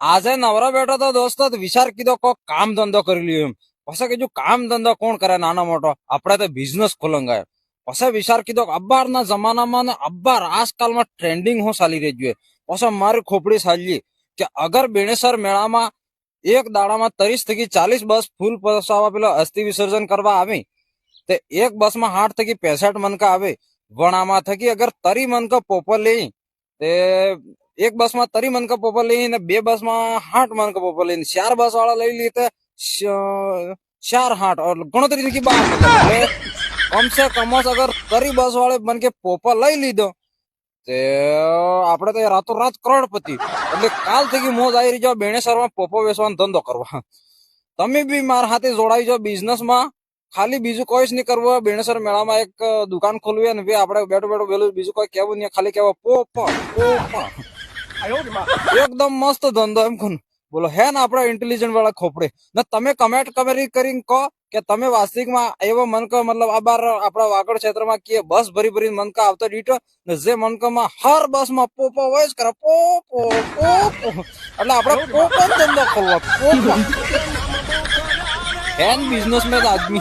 આજે નવરા બેઠો તો દોસ્તો વિચાર કીધો કોક કામ ધંધો કરી લ્યો એમ. પછી કીધું કામ ધંધો કોણ કરે નાનો મોટો, આપણે તો બિઝનેસ ખોલંગાય. પછી વિચાર કીધો અબ્બારના જમાનામાં ને અબ્બાર આજકાલમાં ટ્રેન્ડિંગ હું ચાલી રહી જોઈએ. પછી મારી ખોપડી સાજી કે અગર બેણેસર મેળામાં એક દાડામાં 30 થી 40 બસ ફૂલ પસાવા પેલો અસ્થિ વિસર્જન કરવા આવી, તે એક બસમાં 60 થી 65 મનકા આવે. વણામાં થકી અગર 30 મનકા પોપર લઈ, તે એક બસમાં 30 મનકા પોપર લઈને બે બસમાં 60 મનકા પોપર લઈને 4 બસ વાળા લઈ લી તો 4 8 ગણતરી થી 12 मतलब कम से कम अगर 30 बस वाले बन के पोपा लई लीधो તે આપણે તો રાતોરાત કરોડપતિ. એટલે કાલ થઈ મોજ આવી રહી જાવ બેણેસરમાં પોપો વેચવાનો ધંધો કરવા. તમે બી મારા હાથે જોડાઈ જાવ બિઝનેસમાં. ખાલી બીજું કોઈ જ નહીં કરવું. બેણેસર મેળામાં એક દુકાન ખોલવી અને આપણે બેઠો બેઠો પેલું બીજું કોઈ કેવું નહીં, ખાલી કેવું પોપા પોપા. એકદમ મસ્ત ધંધો એમ કોણ બોલો હે ને આપડા ઇન્ટેલિજન્ટ વાળા ખોપડે ને. તમે કમેન્ટ કરીને કહો કે તમે વાસ્તવિકમાં એવો મનકો મતલબ આ બાર આપણા વાગડ ક્ષેત્રમાં કે બસ ભરી ભરી મનકા આવતો દીટો ને જે મનકામાં હર બસ માં પોપો વોઇસ કરે પોપો પોપો. એટલે આપણે પોપો ધંધો ખોલવા પોપો. હેન બિઝનેસ में आदमी